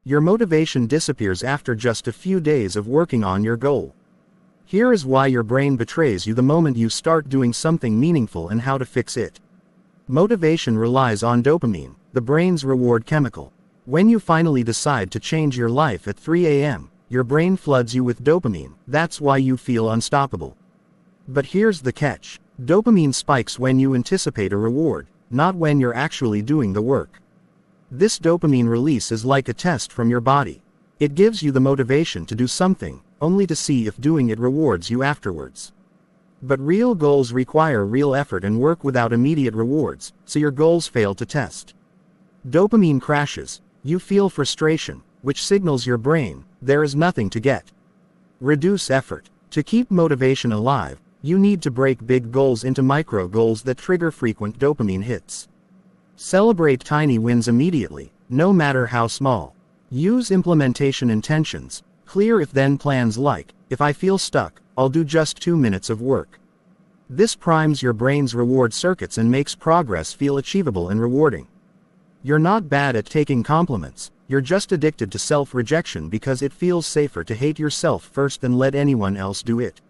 Your motivation disappears after just a few days of working on your goal. Here is why your brain betrays you the moment you start doing something meaningful and how to fix it. Motivation relies on dopamine, the brain's reward chemical. When you finally decide to change your life at 3 a.m., your brain floods you with dopamine. That's why you feel unstoppable. But here's the catch. Dopamine spikes when you anticipate a reward, not when you're actually doing the work. This dopamine release is like a test from your body. It gives you the motivation to do something, only to see if doing it rewards you afterwards. But real goals require real effort and work without immediate rewards, so your goals fail to test. Dopamine crashes. You feel frustration, which signals your brain, there is nothing to get. Reduce effort. To keep motivation alive, you need to break big goals into micro goals that trigger frequent dopamine hits. Celebrate tiny wins immediately, no matter how small. Use implementation intentions, clear if-then plans like, if I feel stuck, I'll do just 2 minutes of work. This primes your brain's reward circuits and makes progress feel achievable and rewarding. You're not bad at taking compliments, you're just addicted to self-rejection because it feels safer to hate yourself first than let anyone else do it.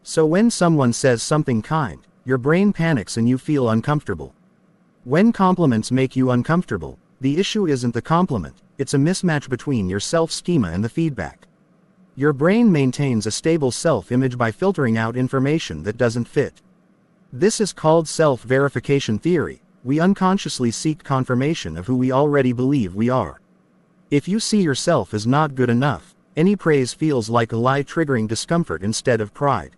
So when someone says something kind, your brain panics and you feel uncomfortable. When compliments make you uncomfortable, the issue isn't the compliment, it's a mismatch between your self-schema and the feedback. Your brain maintains a stable self-image by filtering out information that doesn't fit. This is called self-verification theory. We unconsciously seek confirmation of who we already believe we are. If you see yourself as not good enough, any praise feels like a lie, triggering discomfort instead of pride.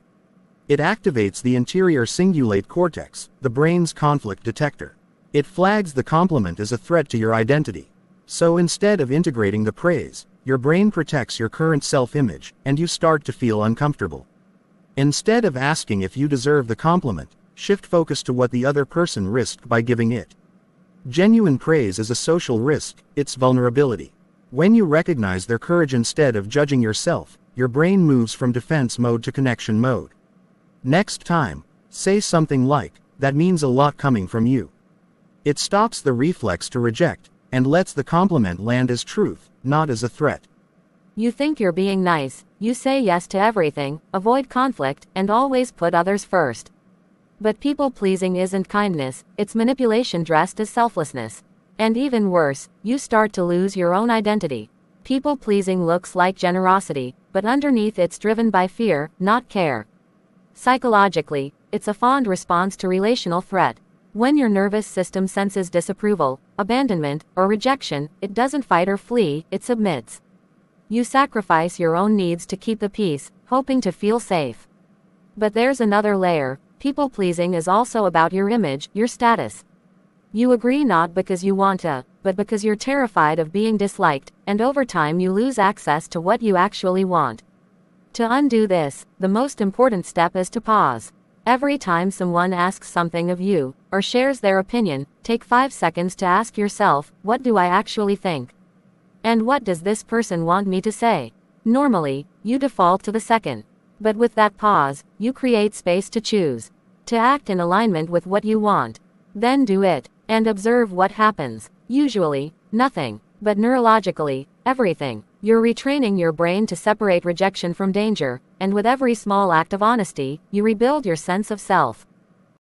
It activates the anterior cingulate cortex, the brain's conflict detector. It flags the compliment as a threat to your identity. So instead of integrating the praise, your brain protects your current self-image, and you start to feel uncomfortable. Instead of asking if you deserve the compliment, shift focus to what the other person risked by giving it. Genuine praise is a social risk, it's vulnerability. When you recognize their courage instead of judging yourself, your brain moves from defense mode to connection mode. Next time, say something like, "That means a lot coming from you." It stops the reflex to reject, and lets the compliment land as truth, not as a threat. You think you're being nice, you say yes to everything, avoid conflict, and always put others first. But people-pleasing isn't kindness, it's manipulation dressed as selflessness. And even worse, you start to lose your own identity. People-pleasing looks like generosity, but underneath it's driven by fear, not care. Psychologically, it's a fond response to relational threat. When your nervous system senses disapproval, abandonment, or rejection, it doesn't fight or flee, it submits. You sacrifice your own needs to keep the peace, hoping to feel safe. But there's another layer. People-pleasing is also about your image, your status. You agree not because you want to, but because you're terrified of being disliked, and over time you lose access to what you actually want. To undo this, the most important step is to pause. Every time someone asks something of you, or shares their opinion, take 5 seconds to ask yourself, what do I actually think? And what does this person want me to say? Normally, you default to the second. But with that pause, you create space to choose. To act in alignment with what you want. Then do it, and observe what happens. Usually, nothing. But neurologically, everything. You're retraining your brain to separate rejection from danger, and with every small act of honesty, you rebuild your sense of self.